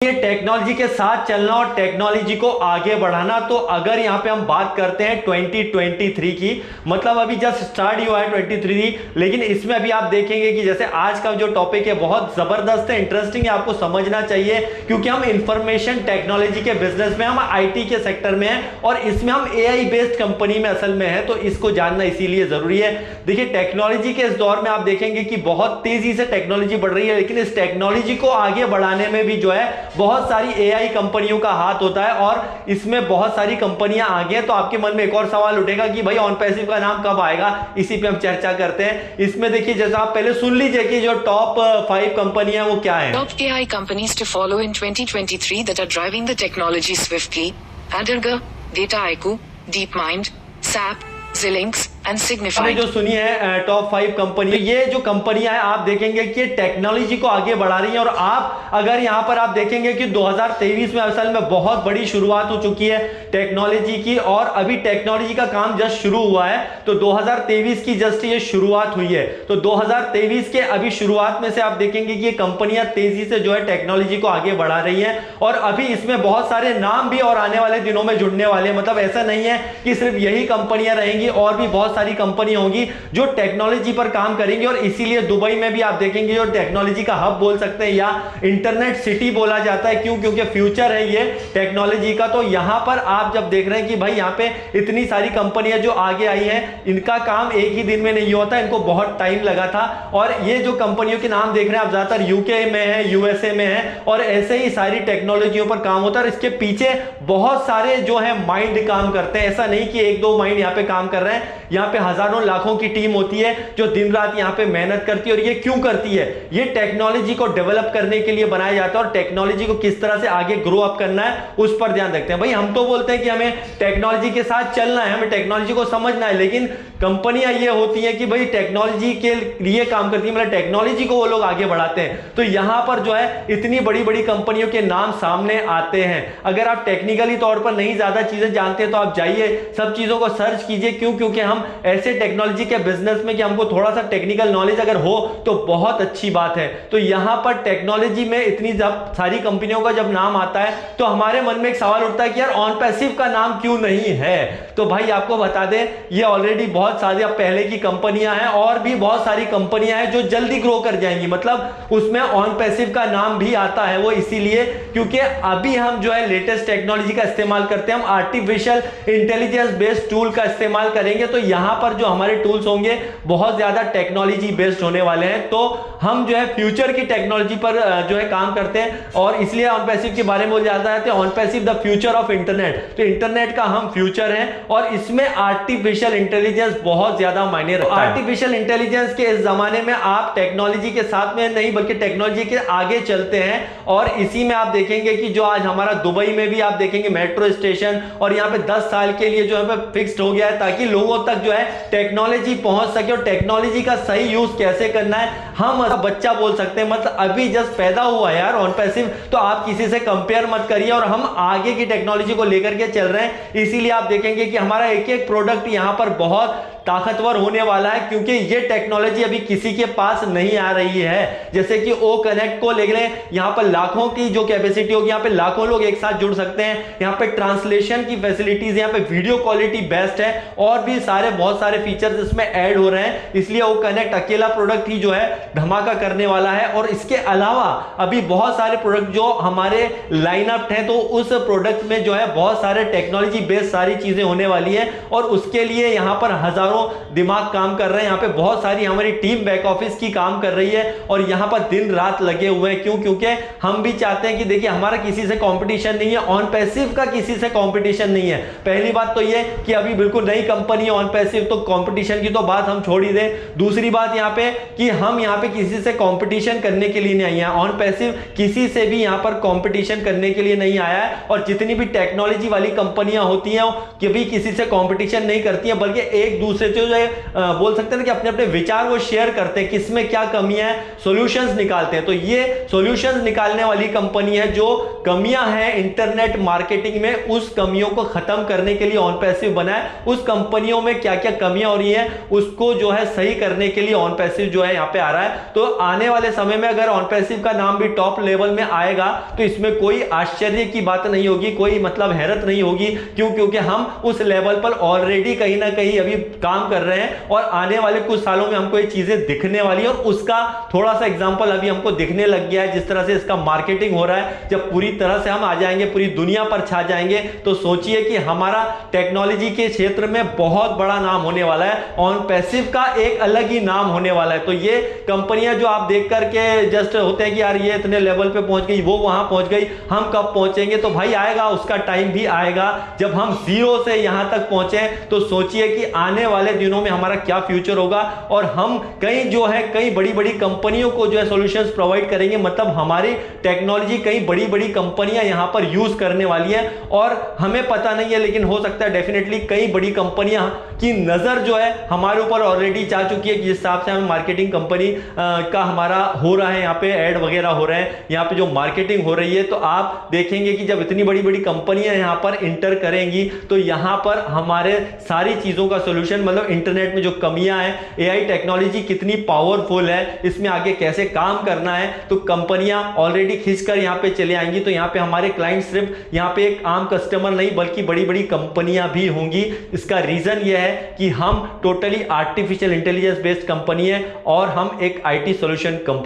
ये टेक्नोलॉजी के साथ चलना और टेक्नोलॉजी को आगे बढ़ाना। तो अगर यहां पे हम बात करते हैं 2023 की, मतलब अभी जस्ट स्टार्ट हुआ है 23, लेकिन इसमें अभी आप देखेंगे कि जैसे आज का जो टॉपिक है बहुत जबरदस्त है, इंटरेस्टिंग है, आपको समझना चाहिए क्योंकि हम इंफॉर्मेशन टेक्नोलॉजी के बिजनेस में, हम आईटी के सेक्टर में हैं और इसमें हम एआई बेस्ड कंपनी में असल में है, तो इसको जानना इसीलिए जरूरी है। देखिए टेक्नोलॉजी के इस दौर में आप देखेंगे कि बहुत तेजी से टेक्नोलॉजी बढ़ रही है, लेकिन इस टेक्नोलॉजी को आगे बढ़ाने में भी जो है बहुत सारी एआई कंपनियों का हाथ होता है और इसमें बहुत सारी कंपनियां आगे हैं। तो आपके मन में एक और सवाल उठेगा कि भाई ऑन पैसिव का नाम कब आएगा, इसी पे हम चर्चा करते हैं। इसमें देखिए जैसा आप पहले सुन लीजिए कि जो टॉप 5 कंपनियां वो क्या है। Top AI companies to follow in 2023 that are driving the technology swiftly: Adderger, Dataiku, DeepMind, SAP, Xilinx and Signify। जो सुनी है टॉप 5 कंपनी, ये जो कंपनियां हैं आप देखेंगे कि टेक्नोलॉजी को आगे बढ़ा रही हैं और आप अगर यहां पर आप देखेंगे कि 2023 में असल में बहुत बड़ी शुरुआत हो चुकी है टेक्नोलॉजी की और अभी टेक्नोलॉजी का काम जस्ट शुरू हुआ है। तो 2023 की जस्ट ये शुरुआत हुई है, तो 2023 के अभी शुरुआत में से आप देखेंगे कि ये कंपनियां तेजी से जो है टेक्नोलॉजी को आगे बढ़ा रही हैं और अभी इसमें बहुत सारे नाम भी और आने वाले दिनों में जुड़ने वाले हैं। मतलब ऐसा नहीं है कि सिर्फ यही कंपनियां रहेंगी, और भी बहुत सारी कंपनियां होंगी जो टेक्नोलॉजी पर काम करेंगी और इसीलिए दुबई में भी आप देखेंगे जो टेक्नोलॉजी का हब बोल सकते हैं या इंटरनेट सिटी बोला जाता है। क्यों? क्योंकि फ्यूचर है ये टेक्नोलॉजी का। तो यहां पर आप जब देख रहे हैं कि भाई यहां पे इतनी सारी कंपनियां जो आगे आई हैं, इनका काम एक ही दिन में नहीं होता, इनको बहुत टाइम लगा था। और ये जो कंपनियों के नाम देख रहे हैं आप, ज्यादातर यूके में है, यूएसए में है और ऐसे ही सारी टेक्नोलॉजियों पर काम होता है और इसके पीछे बहुत सारे जो है माइंड काम करते हैं। ऐसा नहीं कि एक दो माइंड यहां पे काम कर रहे हैं, यहां पे हजारों लाखों की टीम होती है जो दिन रात यहां पे मेहनत करती है। और ये क्यों करती है? ये टेक्नोलॉजी को डेवलप करने के लिए बनाया जाता है और टेक्नोलॉजी को किस तरह से आगे ग्रो अप करना है उस पर ध्यान रखते हैं। भाई हम तो बोलते हैं कि हमें टेक्नोलॉजी के साथ चलना है, हमें टेक्नोलॉजी को समझना है, लेकिन कंपनियां ये होती हैं कि भाई टेक्नोलॉजी के लिए काम करती है, मतलब टेक्नोलॉजी को वो लोग आगे बढ़ाते हैं। तो यहां पर जो है इतनी बड़ी बड़ी कंपनियों के नाम सामने आते हैं। अगर आप टेक्निकली तौर पर नहीं ज्यादा चीजें जानते हैं तो आप जाइए सब चीजों को सर्च कीजिए। क्यों? क्योंकि हम ऐसे टेक्नोलॉजी के बिजनेस में कि हमको थोड़ा सा टेक्निकल नॉलेज अगर हो तो बहुत अच्छी बात है। तो यहां पर टेक्नोलॉजी में इतनी सारी कंपनियों का जब नाम आता है तो हमारे मन में एक सवाल उठता है कि यार ऑन पैसिव का नाम क्यों नहीं है। तो भाई आपको बता दें ये ऑलरेडी बहुत सारी अब पहले की कंपनियां हैं और भी बहुत सारी कंपनियां हैं जो जल्दी ग्रो कर जाएंगी। मतलब उसमें ऑन पैसिव का नाम भी आता है, वो इसीलिए क्योंकि अभी हम जो है लेटेस्ट टेक्नोलॉजी का इस्तेमाल करते हैं, हम आर्टिफिशियल इंटेलिजेंस बेस्ड टूल का इस्तेमाल करेंगे। तो यहां पर जो हमारे टूल्स होंगे बहुत ज्यादा टेक्नोलॉजी बेस्ड होने वाले हैं। तो हम जो है फ्यूचर की टेक्नोलॉजी पर जो है काम करते हैं और इसलिए ऑन पैसिव के बारे में ज्यादा है। On passive the future of internet, तो इंटरनेट का हम फ्यूचर हैं और इसमें आर्टिफिशियल इंटेलिजेंस बहुत ज्यादा मायने रखता है। आर्टिफिशियल इंटेलिजेंस के इस जमाने में आप टेक्नोलॉजी के साथ में नहीं बल्कि टेक्नोलॉजी के आगे चलते हैं और इसी में आप देखेंगे कि जो आज हमारा दुबई में भी आप देखेंगे मेट्रो स्टेशन और यहां पे 10 साल के लिए जो है फिक्स्ड हो गया है ताकि लोगों तक जो है टेक्नोलॉजी पहुंच सके और टेक्नोलॉजी का सही यूज कैसे करना है हम बच्चा बोल सकते हैं। मतलब अभी जस्ट पैदा हुआ यार ऑन पैसिव, तो आप किसी से कंपेयर मत करिए और हम आगे की टेक्नोलॉजी को लेकर के चल रहे हैं। इसीलिए आप देखेंगे कि हमारा एक एक प्रोडक्ट यहां पर बहुत ताकतवर होने वाला है क्योंकि ये टेक्नोलॉजी अभी किसी के पास नहीं आ रही है। जैसे कि ओ कनेक्ट को ले लें, यहां पर लाखों की जो कैपेसिटी होगी, यहां पे लाखों लोग एक साथ जुड़ सकते हैं। यहां पे ट्रांसलेशन की फैसिलिटीज, यहां पे वीडियो क्वालिटी बेस्ट है और भी सारे बहुत सारे फीचर्स इसमें ऐड हो रहे हैं। इसलिए ओ कनेक्ट अकेला प्रोडक्ट ही जो है धमाका करने वाला है। और इसके अलावा अभी बहुत सारे प्रोडक्ट जो हमारे लाइनअप हैं, तो उस प्रोडक्ट में जो है बहुत सारे टेक्नोलॉजी बेस्ड सारी चीजें होने वाली है और उसके लिए यहां पर हजारों दिमाग काम कर रहे हैं। यहां पे बहुत सारी हमारी टीम बैक ऑफिस की काम कर रही है और यहां पर दिन रात लगे हुए हैं। क्यों? क्योंकि हम भी चाहते हैं कि देखिए हमारा किसी से कंपटीशन नहीं है, ऑन पैसिव का किसी से कंपटीशन नहीं है। पहली बात तो ये कि अभी बिल्कुल नई कंपनी है ऑन पैसिव, तो कंपटीशन की तो बात हम छोड़ ही दें। दूसरी बात यहां पे कि हम यहां पे किसी से कंपटीशन करने के लिए नहीं आए हैं। ऑन पैसिव किसी से भी यहां पर कंपटीशन करने के लिए नहीं आया है और जितनी भी टेक्नोलॉजी वाली कंपनियां होती हैं कभी किसी से कंपटीशन नहीं करती हैं बल्कि एक दूसरे से जो है बोल सकते हैं कि अपने अपने विचार वो शेयर करते हैं, किसमें क्या कमियां है, सॉल्यूशंस निकालते हैं। तो ये सॉल्यूशंस निकालने वाली कंपनी है जो कमियां हैं इंटरनेट मार्केटिंग में, उस कमियों को खत्म करने के लिए ऑनपैसिव बना है। उस कंपनियों में क्या क्या कमियां हो रही हैं उसको जो है सही करने के लिए ऑनपैसिव जो है यहां पे आ रहा है। तो आने वाले समय में अगर ऑनपैसिव का नाम भी टॉप लेवल में आएगा तो इसमें कोई आश्चर्य की बात नहीं होगी, कोई मतलब हैरत नहीं होगी। क्यों? क्योंकि हम उस लेवल पर ऑलरेडी कहीं ना कहीं अभी काम कर रहे हैं और आने वाले कुछ सालों में हमको ये चीजें दिखने वाली है। और उसका थोड़ा सा एग्जांपल अभी हमको दिखने लग गया है, जिस तरह से इसका मार्केटिंग हो रहा है। जब पूरी तरह से हम आ जाएंगे, पूरी दुनिया पर छा जाएंगे, तो सोचिए कि हमारा टेक्नोलॉजी के क्षेत्र में बहुत बड़ा नाम होने वाला है। ऑनपैसिव का एक अलग ही नाम होने वाला है। तो ये कंपनियां जो आप देख करके जस्ट होते हैं कि यार ये इतने लेवल पे पहुंच गई, वो वहां पहुंच गई, हम कब पहुंचेंगे? तो भाई आएगा, उसका टाइम भी आएगा जब हम जीरो से यहां तक पहुंचे। तो सोचिए कि आने वाले दिनों में हमारा क्या फ्यूचर होगा और हम कई जो है कई बड़ी बड़ी कंपनियों को जो है सॉल्यूशंस प्रोवाइड करेंगे। मतलब हमारी टेक्नोलॉजी कई बड़ी बड़ी कंपनियां यहां पर यूज करने वाली है और हमें पता नहीं है, लेकिन हो सकता है डेफिनेटली कई बड़ी कंपनियां की नजर जो है हमारे ऊपर ऑलरेडी जा चुकी है। जिस हिसाब से हमें मार्केटिंग कंपनी का हमारा हो रहा है, यहाँ पे ऐड वगैरह हो रहे हैं, यहाँ पे जो मार्केटिंग हो रही है, तो आप देखेंगे कि जब इतनी बड़ी बड़ी कंपनियां यहाँ पर इंटर करेंगी तो यहाँ पर हमारे सारी चीजों का सॉल्यूशन, मतलब इंटरनेट में जो कमियां हैं, एआई टेक्नोलॉजी कितनी पावरफुल है, इसमें आगे कैसे काम करना है, तो कंपनियां ऑलरेडी खींचकर यहाँ पे चले आएंगी। तो यहाँ पे हमारे क्लाइंट सिर्फ यहाँ पे एक आम कस्टमर नहीं बल्कि बड़ी बड़ी कंपनियां भी होंगी। इसका रीजन यह है कि हम totally artificial intelligence based company है और हम एक आईटी सॉल्यूशन कंपनी